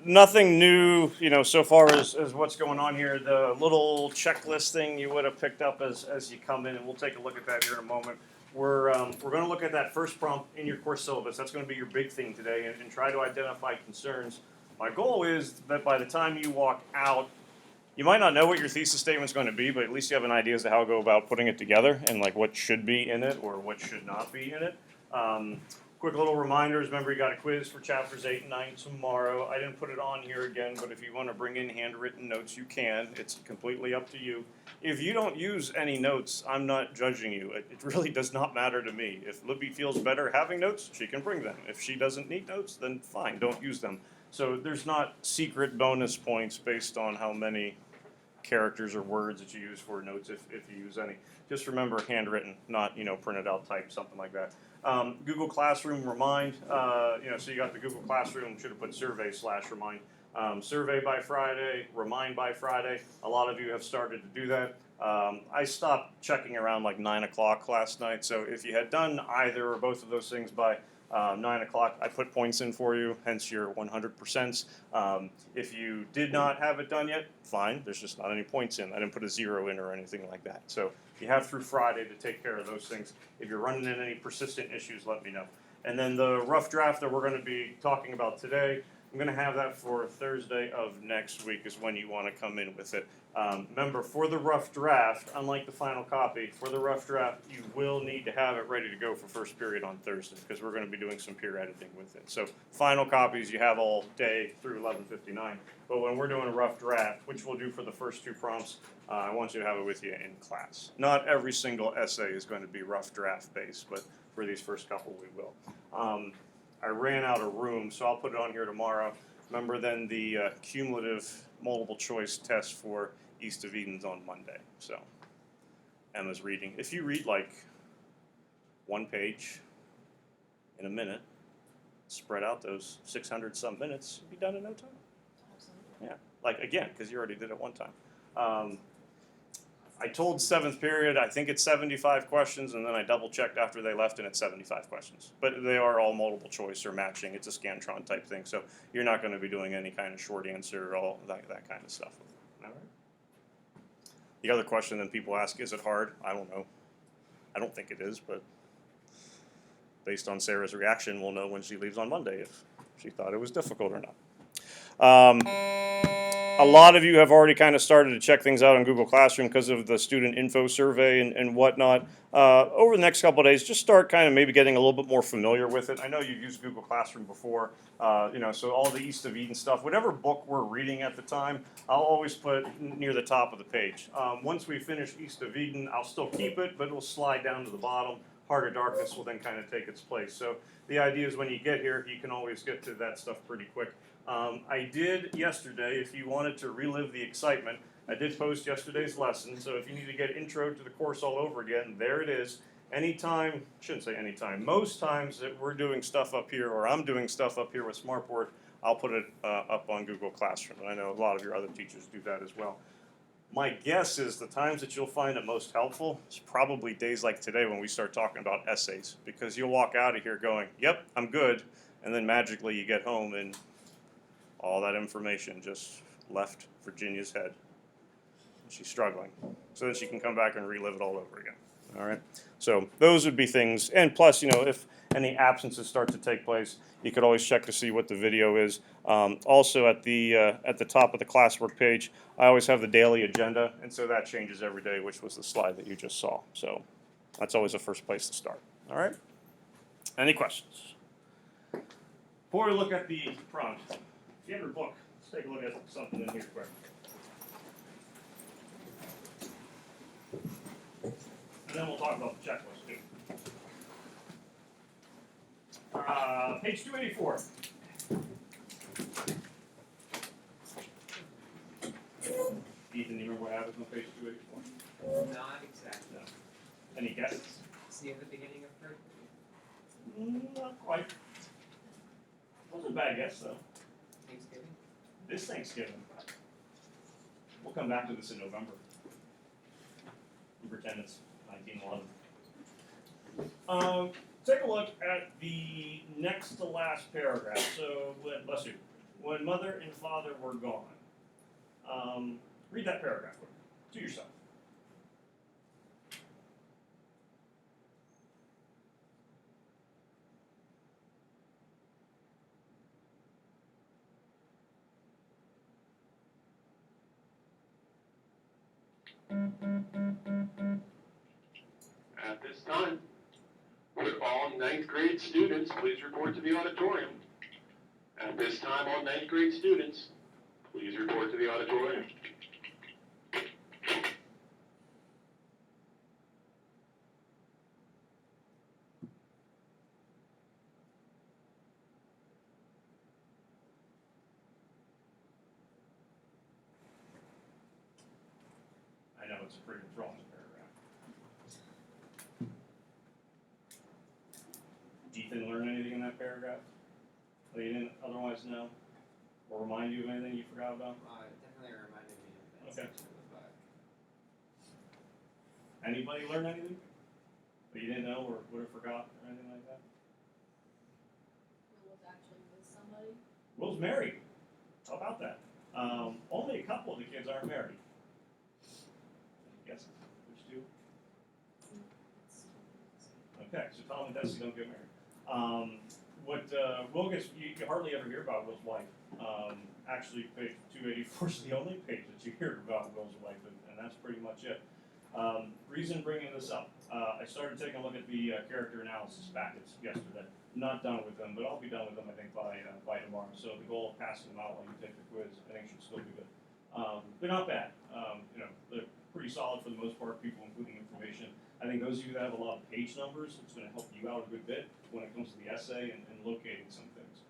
Nothing new, so far as what's going on here. The little checklist thing you would have picked up as you come in, and we'll take a look at that here in a moment. We're going to look at that first prompt in your course syllabus. That's going to be your big thing today, and try to identify concerns. My goal is that by the time you walk out, you might not know what your thesis statement is going to be, but at least you have an idea as to how to go about putting it together and like what should be in it or what should not be in it. Quick little reminders, remember you got a quiz for chapters 8 and 9 tomorrow. I didn't put it on here again, but if you want to bring in handwritten notes, you can. It's completely up to you. If you don't use any notes, I'm not judging you. It really does not matter to me. If Libby feels better having notes, she can bring them. If she doesn't need notes, then fine, don't use them. So there's not secret bonus points based on how many characters or words that you use for notes, if you use any. Just remember handwritten, not printed out type, something like that. Google Classroom remind, so you got the Google Classroom, should have put survey/remind. Survey by Friday, remind by Friday. A lot of you have started to do that. I stopped checking around like 9 o'clock last night, so if you had done either or both of those things by 9 o'clock, I put points in for you, hence your 100%. If you did not have it done yet, fine, there's just not any points in. I didn't put a 0 in or anything like that. So you have through Friday to take care of those things. If you're running into any persistent issues, let me know. And then the rough draft that we're going to be talking about today, I'm going to have that for Thursday of next week is when you want to come in with it. Remember, for the rough draft, unlike the final copy, for the rough draft, you will need to have it ready to go for first period on Thursday because we're going to be doing some peer editing with it. So final copies you have all day through 11:59. But when we're doing a rough draft, which we'll do for the first 2 prompts, I want you to have it with you in class. Not every single essay is going to be rough draft based, but for these first couple we will. I ran out of room, so I'll put it on here tomorrow. Remember then the cumulative multiple choice test for East of Eden's on Monday. So Emma's reading. If you read like 1 page in a minute, spread out those 600 some minutes, you'll be done in no time. Absolutely. Yeah, like again, because you already did it one time. I told 7th period, I think it's 75 questions, and then I double checked after they left and it's 75 questions. But they are all multiple choice or matching. It's a Scantron type thing, so you're not going to be doing any kind of short answer or all that kind of stuff. All right. The other question then people ask, is it hard? I don't know. I don't think it is, but based on Sarah's reaction, we'll know when she leaves on Monday if she thought it was difficult or not. A lot of you have already kind of started to check things out on Google Classroom because of the student info survey and whatnot. Over the next couple of days, just start kind of maybe getting a little bit more familiar with it. I know you've used Google Classroom before, so all the East of Eden stuff, whatever book we're reading at the time, I'll always put near the top of the page. Once we finish East of Eden, I'll still keep it, but it'll slide down to the bottom. Heart of Darkness will then kind of take its place. So the idea is when you get here, you can always get to that stuff pretty quick. I did yesterday, if you wanted to relive the excitement, I did post yesterday's lesson, so if you need to get intro to the course all over again, there it is. Anytime, shouldn't say anytime, most times that we're doing stuff up here, or I'm doing stuff up here with Smartboard, I'll put it up on Google Classroom, and I know a lot of your other teachers do that as well. My guess is the times that you'll find it most helpful is probably days like today when we start talking about essays, because you'll walk out of here going, yep, I'm good, and then magically you get home and all that information just left Virginia's head. She's struggling. So that she can come back and relive it all over again. All right? So those would be things. And plus, if any absences start to take place, you could always check to see what the video is. Also, at the top of the classwork page, I always have the daily agenda. And so that changes every day, which was the slide that you just saw. So that's always the first place to start. All right? Any questions? Before we look at the prompt, if you have your book, let's take a look at something in here quick. And then we'll talk about the checklist too. Page 284. Ethan, do you remember what happens on page 284? Not exactly. No. Any guesses? See at the beginning of her? Not quite. Wasn't a bad guess though. Thanksgiving? This Thanksgiving. We'll come back to this in November. We pretend it's 1911. Take a look at the next to last paragraph. So, bless you. when mother and father were gone. Read that paragraph to yourself. At this time, would all ninth grade students please report to the auditorium? At this time, all ninth grade students, please report to the auditorium. I know it's a pretty enthralling paragraph. Ethan, learn anything in that paragraph that you didn't otherwise know? Or remind you of anything you forgot about? It definitely reminded me of that Okay. section of the book. Anybody learn anything that you didn't know or would have forgot or anything like that? Will was actually with somebody. Will's married. How about that? Only a couple of the kids aren't married. Guess which two? Okay, so Tom and Desi don't get married. Will gets, you hardly ever hear about Will's wife. Actually, page 284 is the only page that you hear about Will's wife, and that's pretty much it. Reason bringing this up, I started taking a look at the character analysis packets yesterday. Not done with them, but I'll be done with them, I think, by tomorrow. So the goal of passing them out while you take the quiz, I think, should still be good. They're not bad. They're pretty solid for the most part, people including information. I think those of you that have a lot of page numbers, it's going to help you out a good bit when it comes to the essay and locating some things.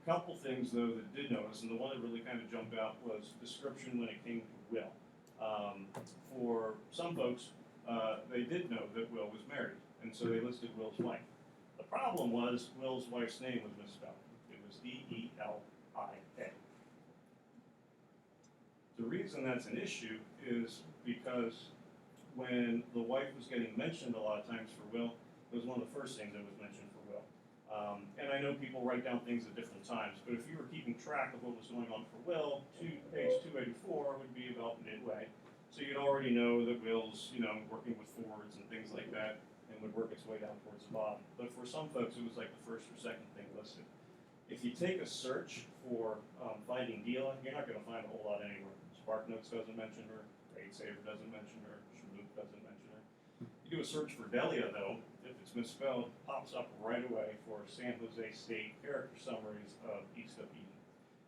Couple things, though, that did notice, and the one that really kind of jumped out was description when it came to Will. For some folks, they did know that Will was married, and so they listed Will's wife. The problem was Will's wife's name was misspelled. It was Delia. The reason that's an issue is because when the wife was getting mentioned a lot of times for Will, it was one of the first things that was mentioned for Will. And I know people write down things at different times, but if you were keeping track of what was going on for Will, page 284 would be about midway. So you'd already know that Will's, working with forwards and things like that, and would work its way down towards the bottom. But for some folks, it was like the first or second thing listed. If you take a search for finding Delia, you're not going to find a whole lot anywhere. SparkNotes doesn't mention her, GradeSaver doesn't mention her, Shmoop doesn't mention her. You do a search for Delia, though, if it's misspelled, it pops up right away for San Jose State character summaries of East of Eden.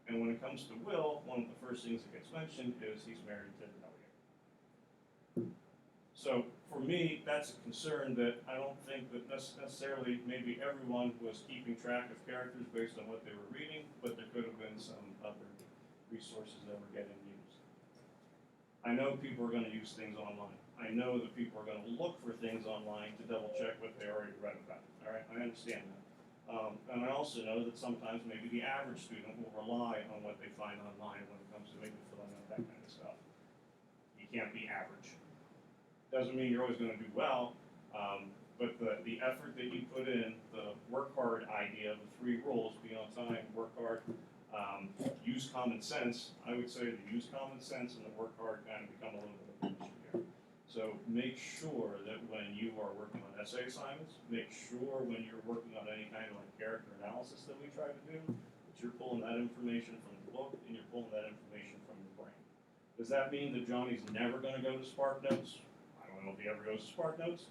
And when it comes to Will, one of the first things that gets mentioned is he's married to Delia. So for me, that's a concern that I don't think that necessarily maybe everyone was keeping track of characters based on what they were reading, but there could have been some other resources that were getting used. I know people are going to use things online. I know that people are going to look for things online to double check what they already read about. All right, I understand that. And I also know that sometimes maybe the average student will rely on what they find online when it comes to maybe filling out that kind of stuff. You can't be average. Doesn't mean you're always going to do well, but the effort that you put in, the work hard idea, the 3 rules: be on time, work hard, use common sense. I would say the use common sense and the work hard kind of become a little bit of an issue here. So make sure that when you are working on essay assignments, make sure when you're working on any kind of like character analysis that we try to do, that you're pulling that information from the book and you're pulling that information from your brain. Does that mean that Johnny's never going to go to SparkNotes? I don't know if he ever goes to SparkNotes,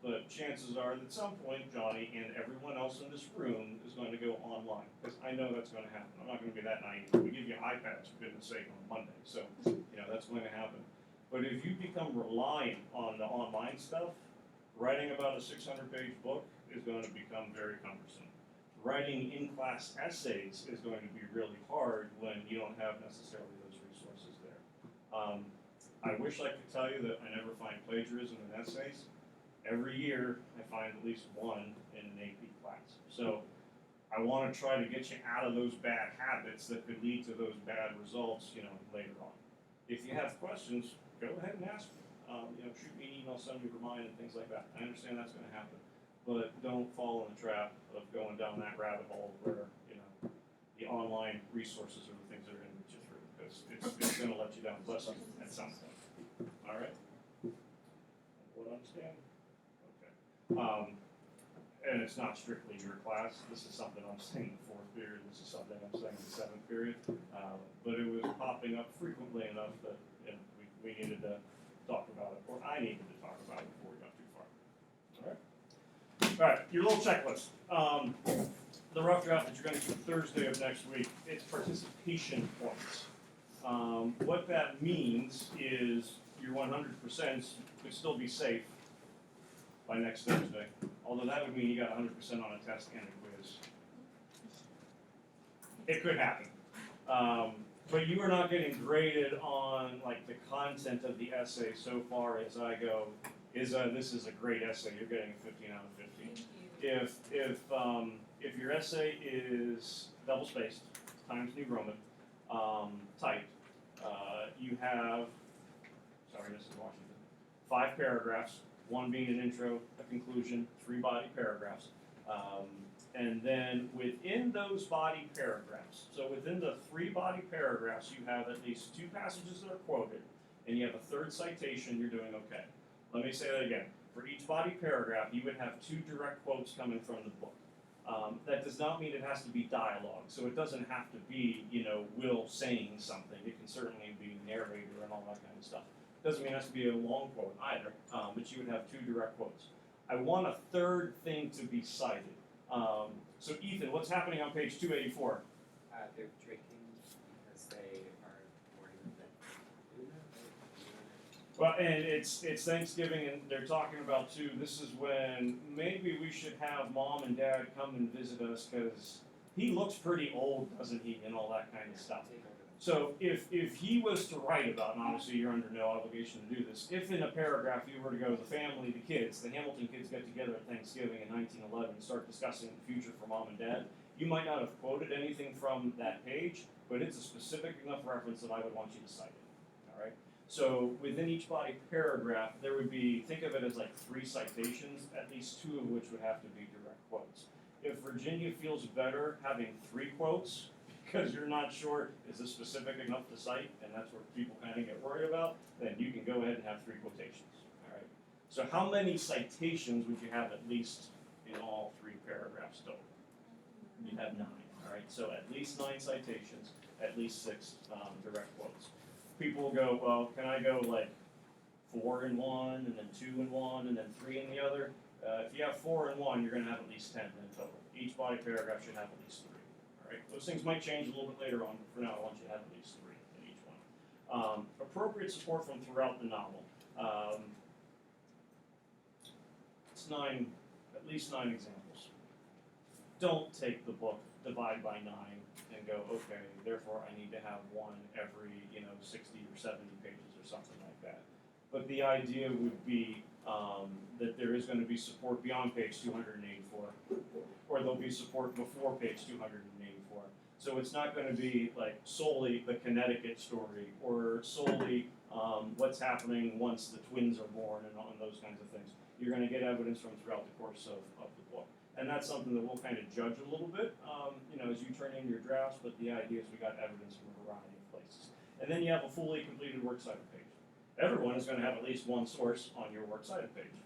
but chances are that at some point Johnny and everyone else in this room is going to go online, because I know that's going to happen. I'm not going to be that naive. We give you iPads, for goodness sake, on Monday, so that's going to happen. But if you become reliant on the online stuff, writing about a 600-page book is going to become very cumbersome. Writing in-class essays is going to be really hard when you don't have necessarily those resources there. I wish I could tell you that I never find plagiarism in essays. Every year, I find at least one in an AP class. So I want to try to get you out of those bad habits that could lead to those bad results, later on. If you have questions, go ahead and ask me. Shoot me an email, send me a reminder, and things like that. I understand that's going to happen, but don't fall in the trap of going down that rabbit hole where the online resources are the things that are going to get you through, because it's going to let you down, bless you, at some point. All right? What understand? Okay. And it's not strictly your class. This is something I'm saying in the 4th period. This is something I'm saying in the 7th period. But it was popping up frequently enough that we needed to talk about it, or I needed to talk about it before we got too far. All right. All right. Your little checklist. The rough draft that you're going to do Thursday of next week. It's participation points. What that means is your 100% could still be safe by next Thursday. Although that would mean you got 100% on a test and a quiz. It could happen. But you are not getting graded on like the content of the essay so far as I go. This is a great essay. You're getting a 15 out of 15. Thank you. If your essay is double spaced, Times New Roman, typed, you have, sorry, Mrs. Washington, 5 paragraphs. 1 being an intro, a conclusion, 3 body paragraphs. And then within those body paragraphs, so within the 3 body paragraphs, you have at least 2 passages that are quoted, and you have a 3rd citation, you're doing okay. Let me say that again. For each body paragraph, you would have 2 direct quotes coming from the book. That does not mean it has to be dialogue, so it doesn't have to be, Will saying something. It can certainly be narrator and all that kind of stuff. Doesn't mean it has to be a long quote either, but you would have 2 direct quotes. I want a 3rd thing to be cited. So Ethan, what's happening on page 284? They're drinking because they are mourning the Well, and it's Thanksgiving, and they're talking about too. This is when maybe we should have Mom and Dad come and visit us because he looks pretty old, doesn't he, and all that kind of stuff. So if he was to write about, and obviously you're under no obligation to do this, if in a paragraph you were to go, the family, the kids, the Hamilton kids get together at Thanksgiving in 1911 and start discussing the future for Mom and Dad, you might not have quoted anything from that page, but it's a specific enough reference that I would want you to cite it. All right. So within each body paragraph, there would be, think of it as like 3 citations, at least 2 of which would have to be direct quotes. If Virginia feels better having 3 quotes, because you're not sure is this specific enough to cite, and that's where people kind of get worried about, then you can go ahead and have 3 quotations. All right. So how many citations would you have at least in all 3 paragraphs total? You have 9. All right. So at least 9 citations, at least 6 direct quotes. People will go, well, can I go like 4 in one, and then 2 in one, and then 3 in the other? If you have 4 in one, you're going to have at least 10 in total. Each body paragraph should have at least 3. Right. Those things might change a little bit later on, but for now I want you to have at least 3 in each one. Appropriate support from throughout the novel. It's 9, at least 9 examples. Don't take the book, divide by 9, and go, okay, therefore I need to have one every, 60 or 70 pages or something like that. But the idea would be that there is going to be support beyond page 284, or there'll be support before page 284. So it's not going to be like solely the Connecticut story, or solely what's happening once the twins are born, and those kinds of things. You're going to get evidence from throughout the course of the book. And that's something that we'll kind of judge a little bit, as you turn in your drafts, but the idea is we got evidence from a variety of places. And then you have a fully completed works cited page. Everyone is going to have at least one source on your works cited page.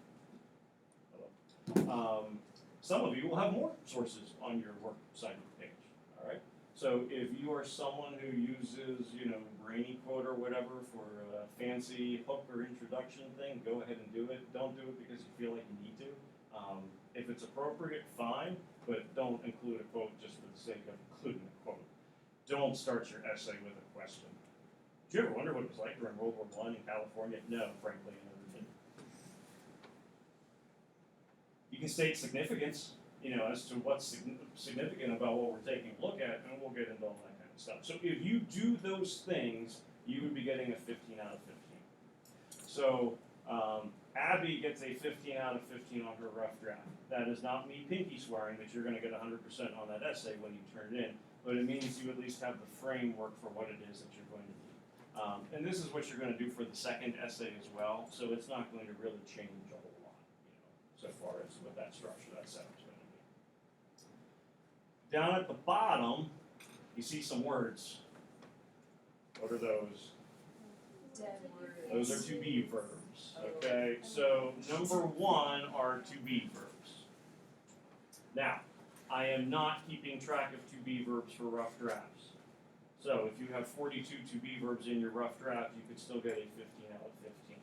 Some of you will have more sources on your works cited page, all right? So if you are someone who uses, brainy quote or whatever for a fancy hook or introduction thing, go ahead and do it. Don't do it because you feel like you need to. If it's appropriate, fine, but don't include a quote just for the sake of including a quote. Don't start your essay with a question. Did you ever wonder what it was like during World War I in California? No, frankly, I never did. You can state significance, as to what's significant about what we're taking a look at, and we'll get into all that kind of stuff. So if you do those things, you would be getting a 15 out of 15. So Abby gets a 15 out of 15 on her rough draft. That is not me pinky swearing that you're going to get 100% on that essay when you turn it in, but it means you at least have the framework for what it is that you're going to do. And this is what you're going to do for the second essay as well, so it's not going to really change a whole lot, so far as what that structure, that setup's going to be. Down at the bottom, You see some words. What are those? Dead words. Those are to be verbs. Okay, so number 1 are to be verbs. Now, I am not keeping track of to be verbs for rough drafts. So if you have 42 to be verbs in your rough draft, you could still get a 15 out of 15.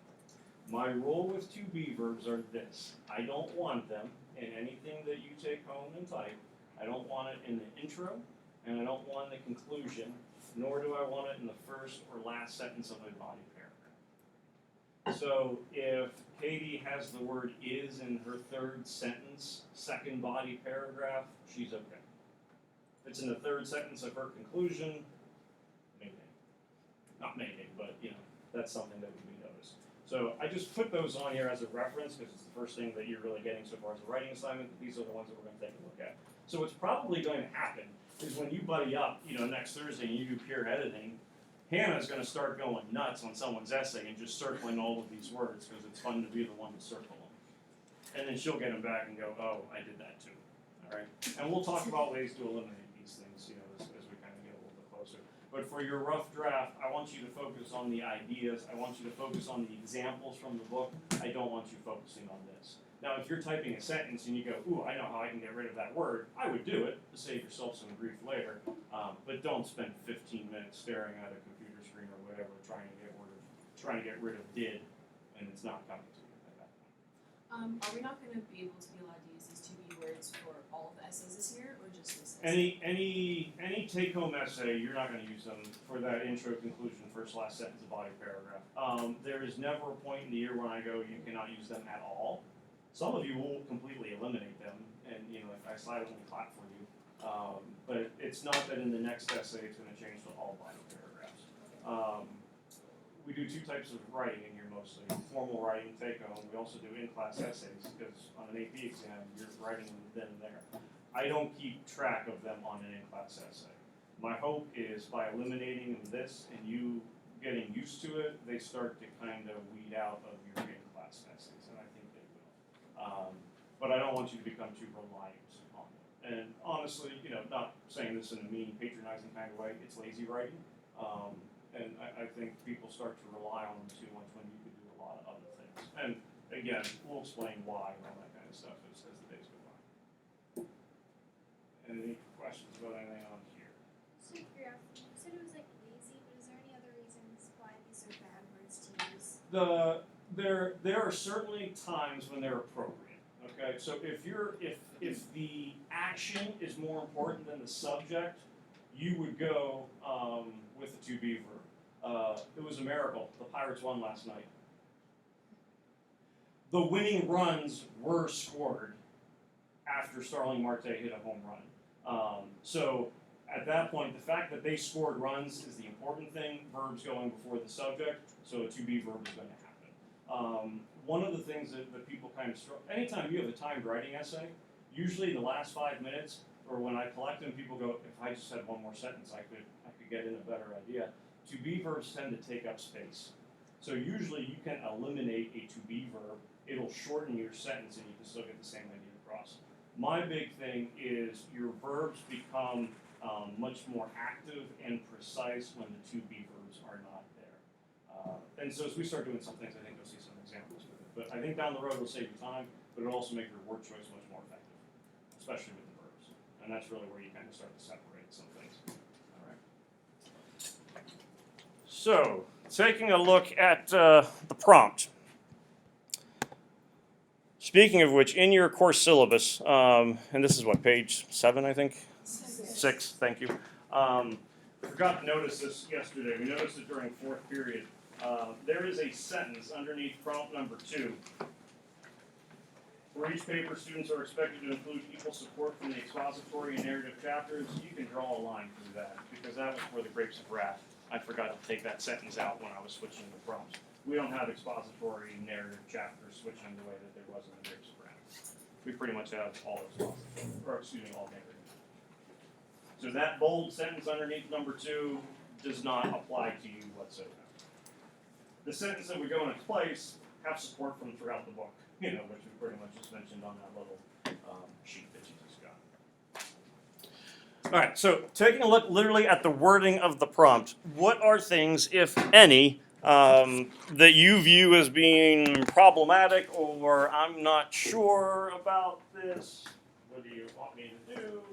My rule with to be verbs are this. I don't want them in anything that you take home and type. I don't want it in the intro, and I don't want the conclusion, nor do I want it in the first or last sentence of a body paragraph. So if Katie has the word is in her third sentence, second body paragraph, she's okay. If it's in the third sentence of her conclusion, maybe. Not maybe, but that's something that would be noticed. So I just put those on here as a reference because it's the first thing that you're really getting so far as a writing assignment. These are the ones that we're going to take a look at. So what's probably going to happen is when you buddy up, next Thursday and you do peer editing, Hannah's going to start going nuts on someone's essay and just circling all of these words because it's fun to be the one to circle them. And then she'll get them back and go, oh, I did that too. All right? And we'll talk about ways to eliminate these things, as we kind of get a little bit closer. But for your rough draft, I want you to focus on the ideas. I want you to focus on the examples from the book. I don't want you focusing on this. Now, if you're typing a sentence and you go, ooh, I know how I can get rid of that word, I would do it to save yourself some grief later. But don't spend 15 minutes staring at a computer screen or whatever trying to get rid of did, and it's not coming to you at that point. Are we not going to be able to be allowed to use these to be words for all of the essays this year, or just this essay? Any take-home essay, you're not going to use them for that intro, conclusion, first, last sentence, of body paragraph. There is never a point in the year when I go, you cannot use them at all. Some of you will completely eliminate them, and if I silently clap for you. But it's not that in the next essay it's going to change to all body paragraphs. We do 2 types of writing in here mostly. Formal writing, take-home. We also do in-class essays because on an AP exam you're writing them then and there. I don't keep track of them on an in-class essay. My hope is by eliminating this and you getting used to it, they start to kind of weed out of your in-class essays, and I think they will. But I don't want you to become too reliant on it. And honestly, not saying this in a mean, patronizing kind of way, it's lazy writing. And I think people start to rely on them too much when you could do a lot of other things. And again, we'll explain why and all that kind of stuff as the days go by. Any questions about anything on here? Just out of curiosity, you said it was like lazy, but is there any other reasons why these are bad words to use? There are certainly times when they're appropriate. Okay, so if the action is more important than the subject, you would go with the to be verb. It was a miracle. The Pirates won last night. The winning runs were scored after Starling Marte hit a home run. So at that point, the fact that they scored runs is the important thing. Verbs going before the subject, so a to be verb is going to happen. One of the things that people kind of struggle, anytime you have a timed writing essay, usually the last 5 minutes, or when I collect them, people go, if I just had one more sentence, I could get in a better idea. To be verbs tend to take up space. So usually you can eliminate a to be verb, it'll shorten your sentence and you can still get the same idea across. My big thing is your verbs become much more active and precise when the to be verbs are not there. And so as we start doing some things, I think you'll see some examples with it. But I think down the road it'll save you time, but it'll also make your word choice much more effective, especially with the verbs. And that's really where you kind of start to separate some things. All right. So, taking a look at the prompt. Speaking of which, in your course syllabus, and this is what, page 7, I think? 6, thank you. Forgot to notice this yesterday. We noticed it during 4th period. There is a sentence underneath prompt number 2. For each paper, students are expected to include equal support from the expository and narrative chapters. You can draw a line through that, because that was for the Grapes of Wrath. I forgot to take that sentence out when I was switching the prompts. We don't have expository narrative chapters switching the way that there was in the Grapes of Wrath. We pretty much have all expository, all narrative. So that bold sentence underneath number 2 does not apply to you whatsoever. The sentence that would go in its place have support from throughout the book, which we pretty much just mentioned on that little sheet that you just All right, so taking a look literally at the wording of the prompt, what are things, if any, that you view as being problematic or I'm not sure about this? What do you want me to do?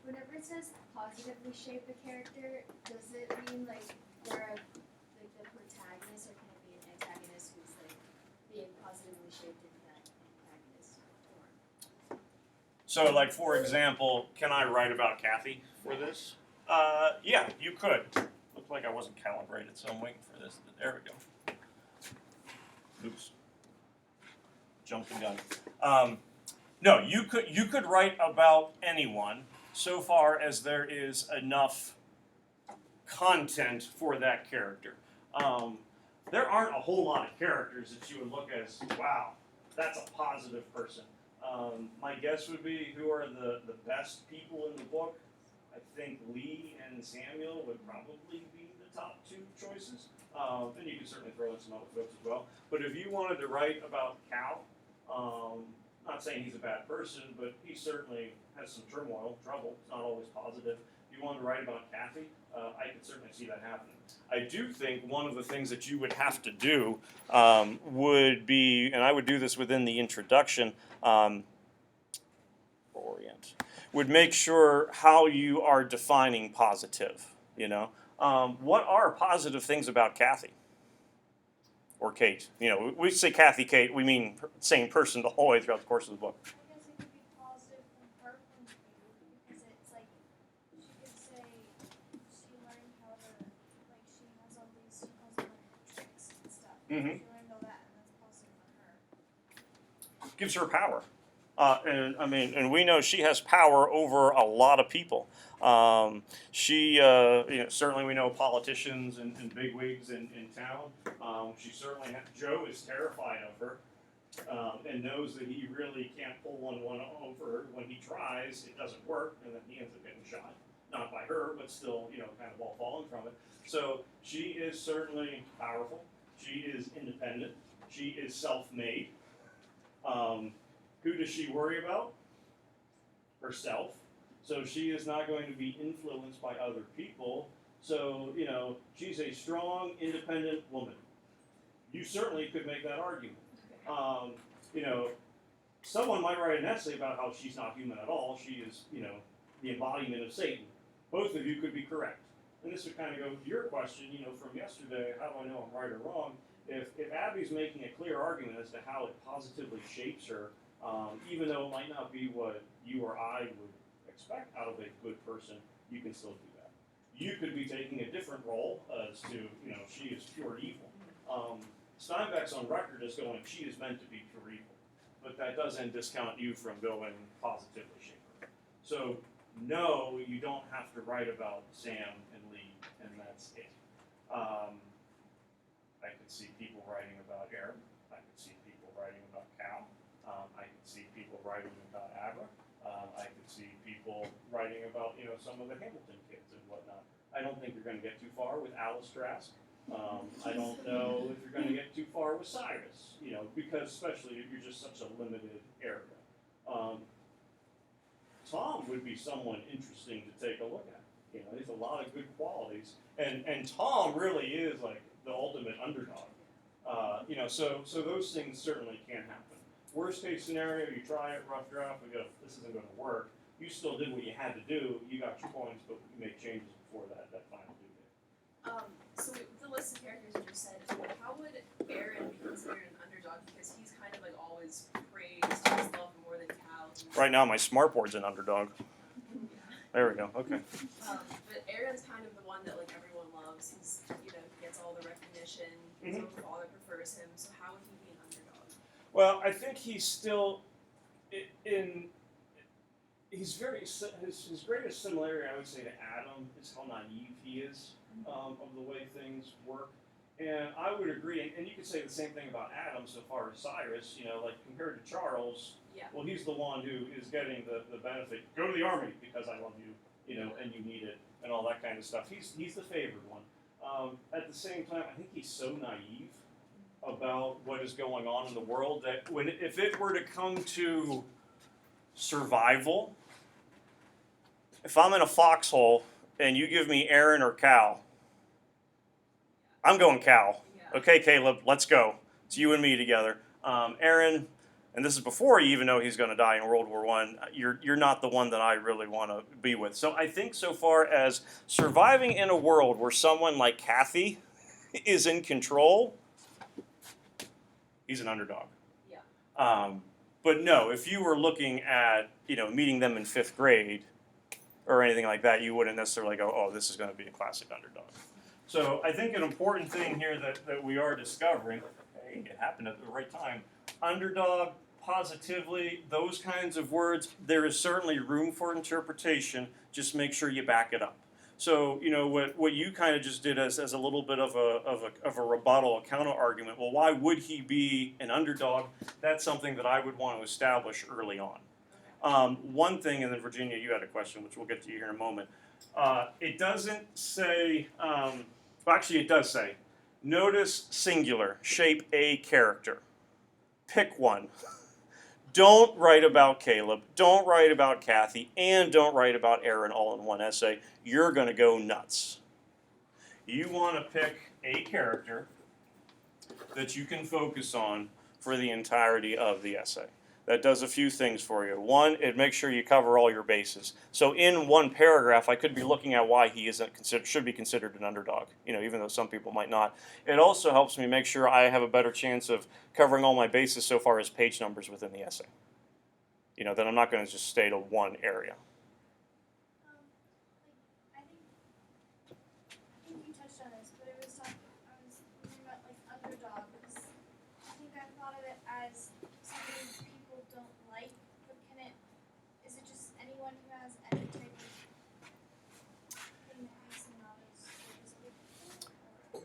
Whenever it says positively shape a character, does it mean like they're like the protagonist, or can it be an antagonist who's like being positively shaped into that antagonist form? So, like, for example, can I write about Kathy for this? Yeah, you could. Looks like I wasn't calibrated, so I'm waiting for this. There we go. Oops. Jumped the gun. No, you could write about anyone so far as there is enough content for that character. There aren't a whole lot of characters that you would look as, wow, that's a positive person. My guess would be who are the best people in the book. I think Lee and Samuel would probably be the top two choices. And you can certainly throw in some other folks as well. But if you wanted to write about Cal, not saying he's a bad person, but he certainly has some turmoil, trouble. It's not always positive. If you wanted to write about Kathy, I could certainly see that happening. I do think one of the things that you would have to do would be, and I would do this within the introduction, orient, would make sure how you are defining positive. You know, what are positive things about Kathy or Kate? You know, we say Kathy, Kate, we mean same person the whole way throughout the course of the book. I guess it could be positive from her point of view, because it's like she could say she learned how to, like, she has all these, she calls them like tricks and stuff. Mhm. She learned all that, and that's positive for her. Gives her power. And I mean, and we know she has power over a lot of people. She, certainly we know politicians and bigwigs in town. She certainly Joe is terrified of her, and knows that he really can't pull one over her. When he tries, it doesn't work, and then he ends up getting shot. Not by her, but still, kind of all falling from it. So she is certainly powerful. She is independent. She is self-made. Who does she worry about? Herself. So she is not going to be influenced by other people. So, she's a strong, independent woman. You certainly could make that argument. Someone might write an essay about how she's not human at all. She is, the embodiment of Satan. Both of you could be correct. And this would kind of go to your question, from yesterday, how do I know I'm right or wrong? If Abby's making a clear argument as to how it positively shapes her, even though it might not be what you or I would expect out of a good person, you can still do that. You could be taking a different role as to, she is pure evil. Steinbeck's on record as going, she is meant to be pure evil. But that doesn't discount you from going positively shape her. So, no, you don't have to write about Sam and Lee, and that's it. I could see people writing about Aaron. I could see people writing about Cal. I could see people writing about Abra. I could see people writing about, some of the Hamilton kids and whatnot. I don't think you're going to get too far with Alice Trask. I don't know if you're going to get too far with Cyrus, because especially if you're just such a limited area. Tom would be someone interesting to take a look at. There's a lot of good qualities, and Tom really is like the ultimate underdog. So those things certainly can happen. Worst case scenario, you try it, rough draft, we go, this isn't going to work. You still did what you had to do. You got your points, but you make changes before that final due date. So the list of characters you just said, how would Aaron be considered an underdog? Because he's kind of like always praised, he's loved more than Cal. Right now, my smartboard's an underdog. There we go. Okay. But Aaron's kind of the one that like everyone loves. He's he gets all the recognition. His own father prefers him. So how would he be an underdog? Well, I think he's still he's very his greatest similarity, I would say, to Adam is how naive he is of the way things work. And I would agree, and you could say the same thing about Adam so far as Cyrus, like compared to Charles, Yeah. well, he's the one who is getting the benefit. Go to the army because I love you, and you need it, and all that kind of stuff. He's the favored one. At the same time, I think he's so naive about what is going on in the world that if it were to come to survival, If I'm in a foxhole and you give me Aaron or Cal, I'm going Cal. Yeah. Okay, Caleb, let's go. It's you and me together. Aaron, and this is before you even know he's going to die in World War I. You're not the one that I really want to be with. So I think so far as surviving in a world where someone like Kathy is in control, he's an underdog. Yeah. But no, if you were looking at meeting them in 5th grade or anything like that, you wouldn't necessarily go, oh, this is going to be a classic underdog. So I think an important thing here that we are discovering, hey, it happened at the right time, underdog, positively, those kinds of words, there is certainly room for interpretation, just make sure you back it up. So, what you kind of just did as a little bit of a rebuttal, a counter argument, well, why would he be an underdog? That's something that I would want to establish early on. One thing, and then Virginia, you had a question, which we'll get to here in a moment. It doesn't say, well, actually it does say, notice singular, shape a character. Pick one. Don't write about Caleb, don't write about Kathy, and don't write about Aaron all in one essay. You're going to go nuts. You want to pick a character that you can focus on for the entirety of the essay. That does a few things for you. One, it makes sure you cover all your bases. So in one paragraph, I could be looking at why he should be considered an underdog, even though some people might not. It also helps me make sure I have a better chance of covering all my bases so far as page numbers within the essay. That I'm not going to just stay to one area. I think you touched on this, but I was thinking about like underdog because I think I thought of it as something people don't like, but is it just anyone who has any type of thing that makes them not as good?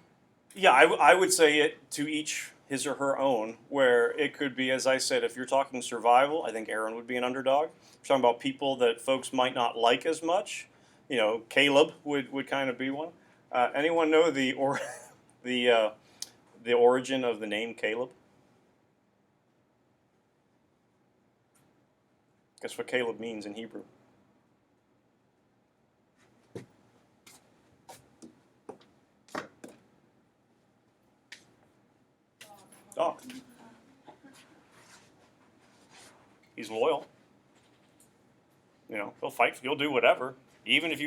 Yeah, I would say it to each his or her own, where it could be, as I said, if you're talking survival, I think Aaron would be an underdog. If you're talking about people that folks might not like as much, Caleb would kind of be one. Anyone know the origin of the name Caleb? Guess what Caleb means in Hebrew? Dog. He's loyal. He'll fight. He'll do whatever, even if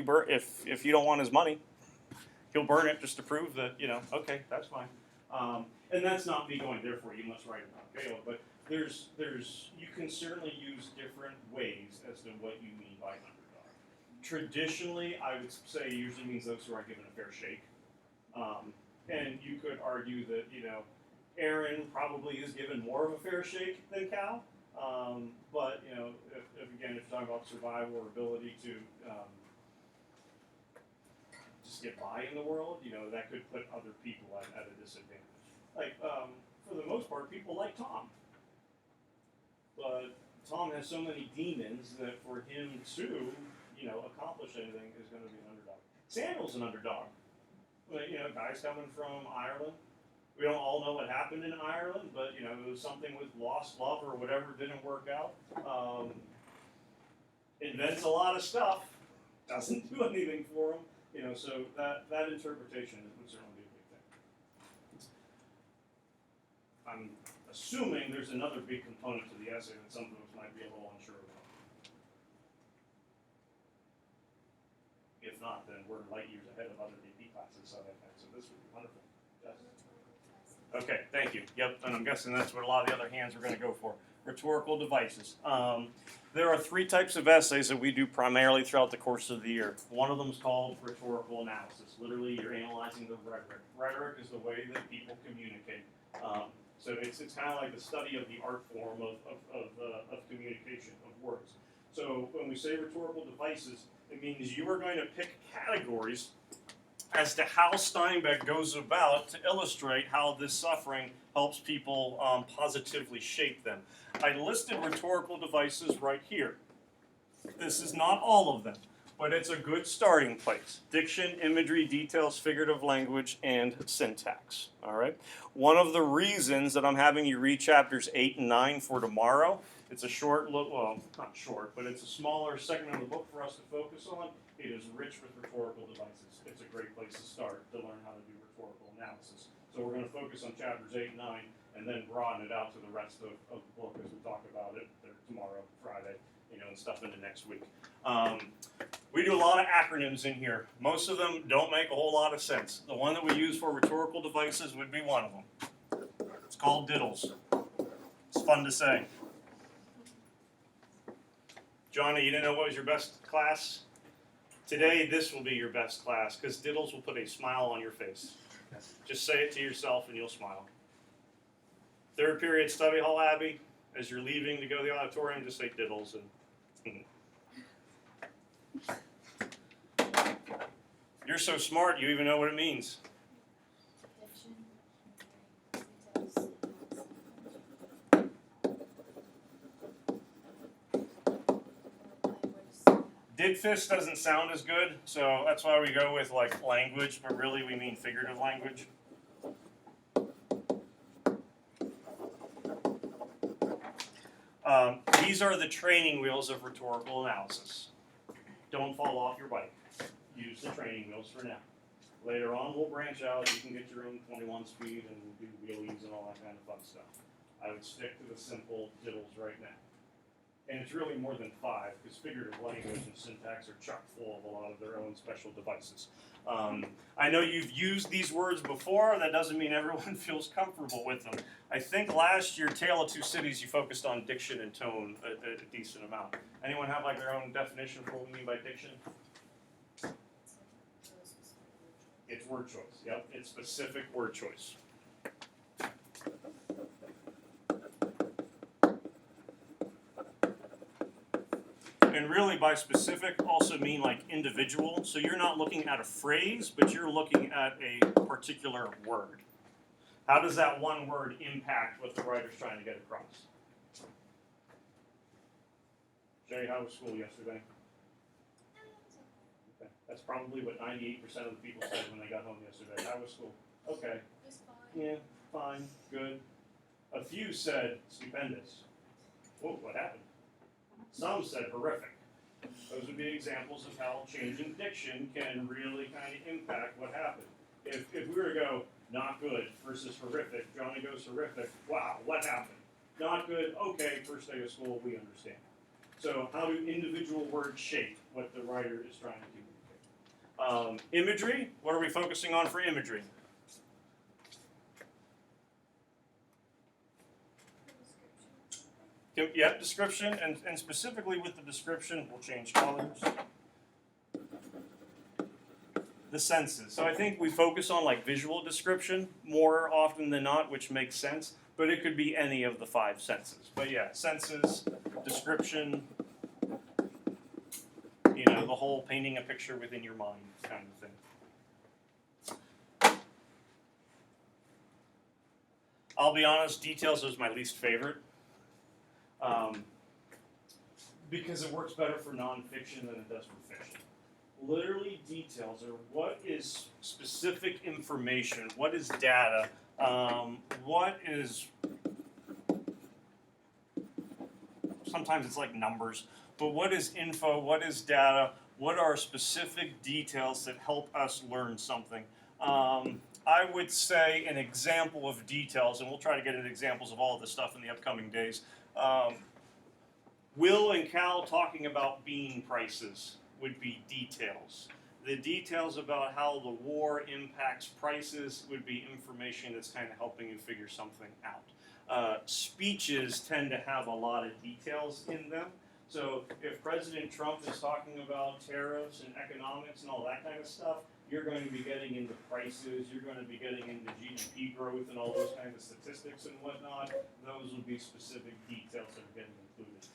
if you don't want his money, he'll burn it just to prove that okay, that's fine. And that's not me going, therefore you must write about Caleb. But there's you can certainly use different ways as to what you mean by underdog. Traditionally, I would say it usually means those who are given a fair shake. And you could argue that Aaron probably is given more of a fair shake than Cal. But if again, if you're talking about survival or ability to just get by in the world, that could put other people at a disadvantage. Like for the most part, people like Tom, but Tom has so many demons that for him to accomplish anything is going to be an underdog. Samuel's an underdog. But, guys coming from Ireland. We don't all know what happened in Ireland, but it was something with lost love or whatever didn't work out. Invents a lot of stuff, doesn't do anything for him. So that interpretation would certainly be a big thing. I'm assuming there's another big component to the essay that some folks might be a little unsure about. If not, then we're light years ahead of other AP classes, so this would be wonderful. Yes. Okay, thank you. Yep, and I'm guessing that's what a lot of the other hands are going to go for. Rhetorical devices. There are 3 types of essays that we do primarily throughout the course of the year. One of them is called rhetorical analysis. Literally, you're analyzing the rhetoric. Rhetoric is the way that people communicate. So it's kind of like the study of the art form of communication, of words. So when we say rhetorical devices, it means you are going to pick categories as to how Steinbeck goes about to illustrate how this suffering helps people positively shape them. I listed rhetorical devices right here. This is not all of them, but it's a good starting place. Diction, imagery, details, figurative language, and syntax. All right. One of the reasons that I'm having you read chapters 8 and 9 for tomorrow It's a short look, well, not short, but it's a smaller segment of the book for us to focus on. It is rich with rhetorical devices. It's a great place to start to learn how to do rhetorical analysis. So we're going to focus on chapters 8 and 9 and then broaden it out to the rest of the book as we talk about it tomorrow, Friday, and stuff into next week. We do a lot of acronyms in here. Most of them don't make a whole lot of sense. The one that we use for rhetorical devices would be one of them. It's called diddles. It's fun to say. Johnny, you didn't know what was your best class? Today, this will be your best class because diddles will put a smile on your face. Just say it to yourself and you'll smile. Third period study hall, Abby, as you're leaving to go to the auditorium, just say diddles. And you're so smart, you even know what it means. Didfist doesn't sound as good, so that's why we go with like language, but really we mean figurative language. These are the training wheels of rhetorical analysis. Don't fall off your bike. Use the training wheels for now. Later on, we'll branch out. You can get your own 21 speed and do wheelies and all that kind of fun stuff. I would stick to the simple diddles right now. And it's really more than 5 because figurative language and syntax are chock full of a lot of their own special devices. I know you've used these words before. That doesn't mean everyone feels comfortable with them. I think last year, Tale of Two Cities, you focused on diction and tone a decent amount. Anyone have like their own definition for what we mean by diction? It's word choice. Yep, it's specific word choice. And really by specific also mean like individual. So you're not looking at a phrase, but you're looking at a particular word. How does that one word impact what the writer's trying to get across? Jay, how was school yesterday? Okay. That's probably what 98% of the people said when they got home yesterday. How was school? Okay. Just fine. Yeah, fine, good. A few said stupendous. Whoa, what happened? Some said horrific. Those would be examples of how changing diction can really kind of impact what happened. If we were to go not good versus horrific, Johnny goes horrific, wow, what happened? Not good, okay, first day of school, we understand. So how do individual words shape what the writer is trying to communicate? Imagery, what are we focusing on for imagery? Yep, description, and specifically with the description, we'll change colors. The senses. So I think we focus on like visual description more often than not, which makes sense, but it could be any of the 5 senses. But yeah, senses, description, the whole painting a picture within your mind kind of thing. I'll be honest, details is my least favorite. Because it works better for nonfiction than it does for fiction. Literally, details are what is specific information, what is data, what is, sometimes it's like numbers, but what is info, what is data, what are specific details that help us learn something. I would say an example of details, and we'll try to get into examples of all of this stuff in the upcoming days. Will and Cal talking about bean prices would be details. The details about how the war impacts prices would be information that's kind of helping you figure something out. Speeches tend to have a lot of details in them. So if President Trump is talking about tariffs and economics and all that kind of stuff, you're going to be getting into prices, you're going to be getting into GDP growth and all those kinds of statistics and whatnot. Those would be specific details that are getting included.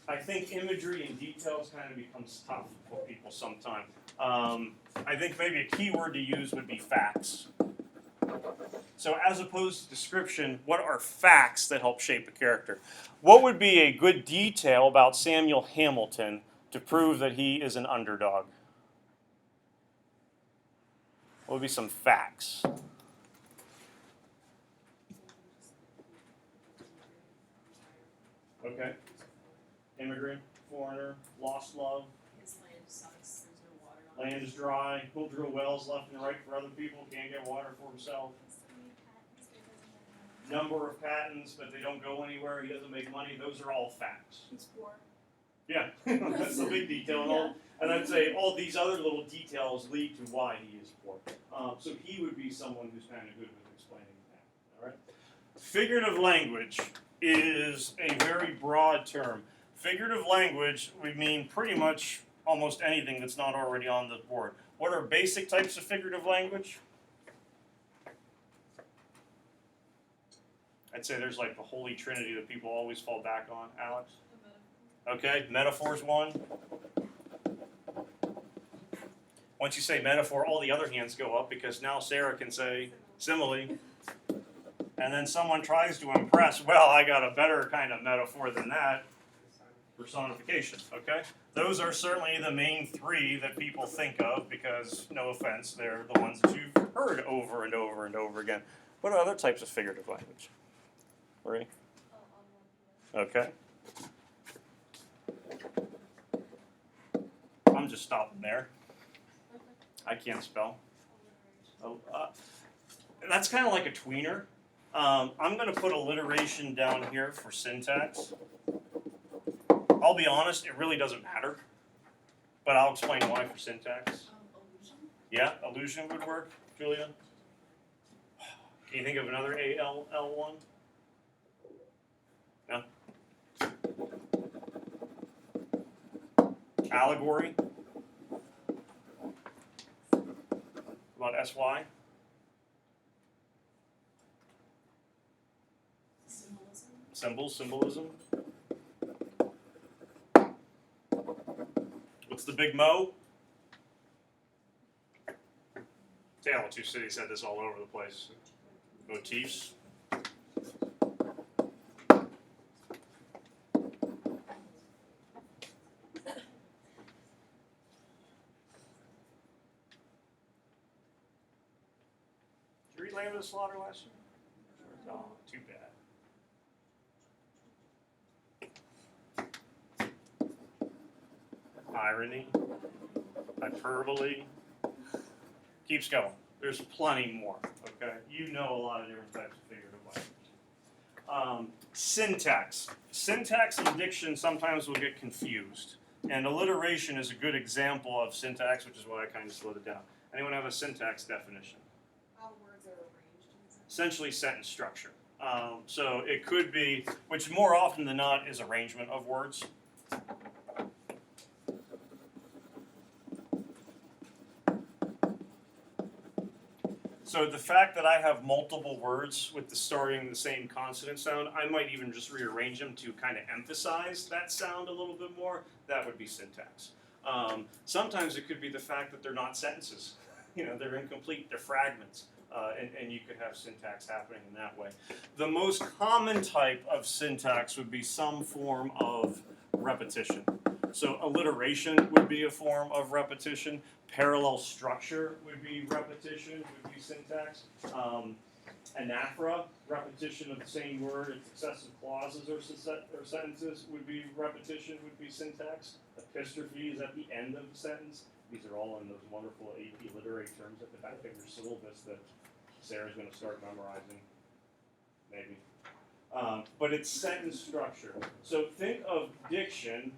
I think imagery and details kind of becomes tough for people sometimes. I think maybe a key word to use would be facts. So as opposed to description, what are facts that help shape a character? What would be a good detail about Samuel Hamilton to prove that he is an underdog? What would be some facts? Okay. Immigrant, foreigner, lost love, His land sucks. There's no water on it. land is dry, he'll drill wells left and right for other people, can't get water for himself. So many patents, but doesn't have money. Number of patents, but they don't go anywhere, he doesn't make money, those are all facts. He's poor. Yeah, that's the big detail. And I'd say all these other little details lead to why he is poor. So he would be someone who's kind of good with explaining that. All right. Figurative language is a very broad term. Figurative language would mean pretty much almost anything that's not already on the board. What are basic types of figurative language? I'd say there's like the holy trinity that people always fall back on. Alex? Okay, metaphor's one. Once you say metaphor, all the other hands go up because now Sarah can say simile. And then someone tries to impress, well, I got a better kind of metaphor than that. Personification, okay? Those are certainly the main three that people think of because, no offense, they're the ones that you've heard over and over and over again. What are other types of figurative language? Marie? Okay. I'm just stopping there. I can't spell. That's kind of like a tweener. I'm going to put alliteration down here for syntax. I'll be honest, it really doesn't matter. But I'll explain why for syntax. Illusion. Yeah, illusion would work, Julia. Can you think of another ALL one? No? Allegory? About SY? Symbolism. Symbolism. What's the big mo? Tale of Two Cities had this all over the place. Motifs. Did you read Land of the Slaughter last year? Oh, too bad. Irony, hyperbole, keeps going. There's plenty more, okay? You know a lot of different types of figurative language. Syntax. Syntax and diction sometimes will get confused. And alliteration is a good example of syntax, which is why I kind of slowed it down. Anyone have a syntax definition? How words are arranged in a sentence. Essentially sentence structure. So it could be, which more often than not is arrangement of words. So the fact that I have multiple words with the starting the same consonant sound, I might even just rearrange them to kind of emphasize that sound a little bit more. That would be syntax. Sometimes it could be the fact that they're not sentences. They're incomplete, they're fragments. And you could have syntax happening in that way. The most common type of syntax would be some form of repetition. So alliteration would be a form of repetition. Parallel structure would be repetition, would be syntax. Anaphora, repetition of the same word in successive clauses or sentences would be repetition, would be syntax. Epistrophe is at the end of the sentence. These are all in those wonderful AP literary terms at the back of your syllabus that Sarah's going to start memorizing, maybe. But it's sentence structure. So think of diction,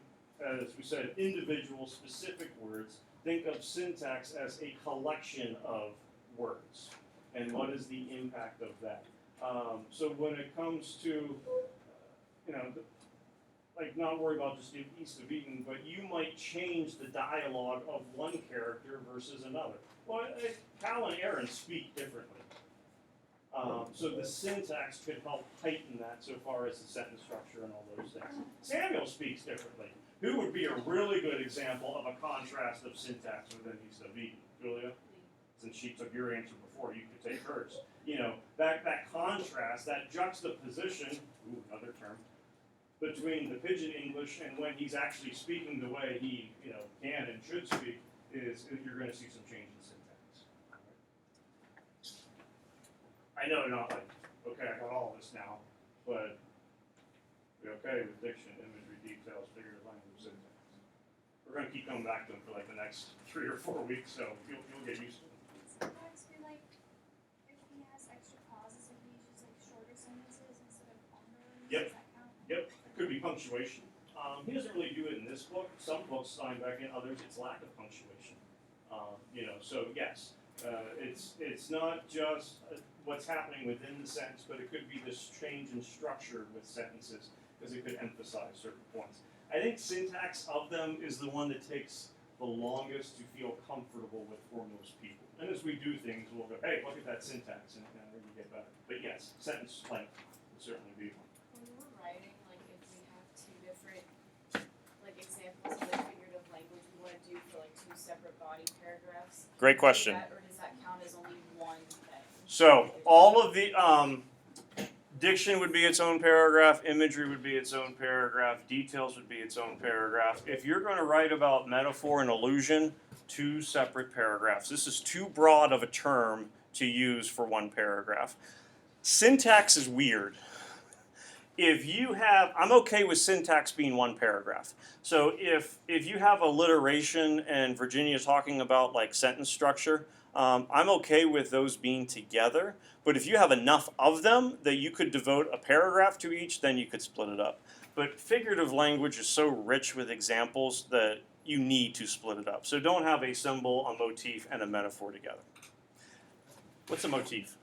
as we said, individual specific words. Think of syntax as a collection of words. And what is the impact of that? So when it comes to, like not worry about just east of Eden, but you might change the dialogue of one character versus another. Well, Cal and Aaron speak differently. So the syntax could help heighten that so far as the sentence structure and all those things. Samuel speaks differently. Who would be a really good example of a contrast of syntax within East of Eden? Julia? Since she took your answer before, you could take hers. That contrast, that juxtaposition, another term, between the pidgin English and when he's actually speaking the way he can and should speak is you're going to see some change in syntax. I know you're not like, okay, I got all this now, but we have okay with diction, imagery, details, figurative language, syntax. We're going to keep coming back to them for like the next 3 or 4 weeks, so you'll get used to them. Sometimes we like, if he has extra pauses, if he uses like shorter sentences instead of longer ones, Yep. does that count? Yep, it could be punctuation. He doesn't really do it in this book. Some books, Steinbeck, and others, it's lack of punctuation. So yes, it's not just what's happening within the sentence, but it could be this change in structure with sentences, because it could emphasize certain points. I think syntax of them is the one that takes the longest to feel comfortable with for most people. And as we do things, we'll go, hey, look at that syntax, and maybe get better. But yes, sentence length would certainly be one. When we're writing, like if we have 2 different like examples of like figurative language we want to do for like 2 separate body paragraphs. Great question. Or does that count as only one thing? So all of the diction would be its own paragraph, imagery would be its own paragraph, details would be its own paragraph. If you're going to write about metaphor and allusion, 2 separate paragraphs. This is too broad of a term to use for one paragraph. Syntax is weird. If you have, I'm okay with syntax being one paragraph. So if you have alliteration and Virginia talking about like sentence structure, I'm okay with those being together. But if you have enough of them that you could devote a paragraph to each, then you could split it up. But figurative language is so rich with examples that you need to split it up. So don't have a symbol, a motif, and a metaphor together. What's a motif?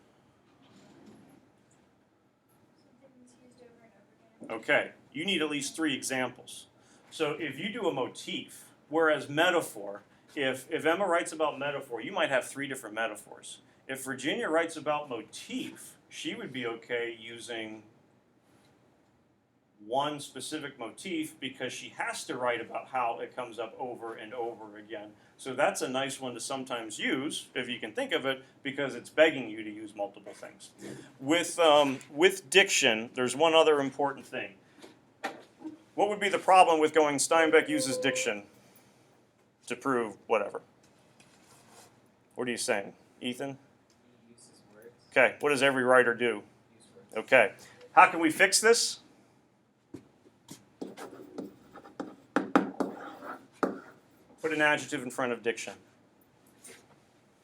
Something that's used over and over again. Okay, you need at least 3 examples. So if you do a motif, whereas metaphor, if Emma writes about metaphor, you might have 3 different metaphors. If Virginia writes about motif, she would be okay using one specific motif because she has to write about how it comes up over and over again. So that's a nice one to sometimes use, if you can think of it, because it's begging you to use multiple things. With diction, there's one other important thing. What would be the problem with going Steinbeck uses diction to prove whatever? What are you saying, Ethan? He uses words. Okay, what does every writer do? Use words. Okay, how can we fix this? Put an adjective in front of diction.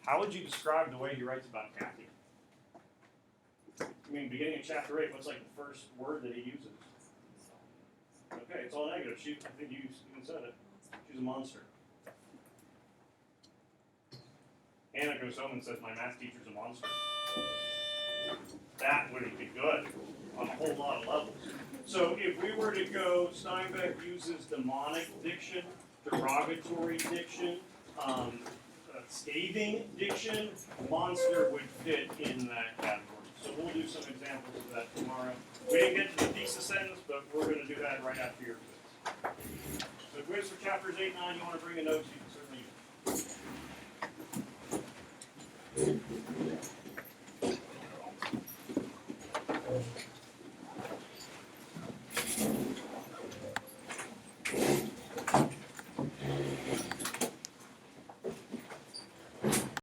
How would you describe the way he writes about Kathy? I mean, beginning of chapter 8, what's like the first word that he uses? Okay, it's all negative. I think you even said it. She's a monster. Hannah goes home and says, my math teacher's a monster. That wouldn't be good on a whole lot of levels. So if we were to go, Steinbeck uses demonic diction, derogatory diction, scathing diction, monster would fit in that category. So we'll do some examples of that tomorrow. We didn't get to the thesis sentence, but we're going to do that right after your quiz. So quiz for chapters 8 and 9, you want to bring a note, you can certainly use it.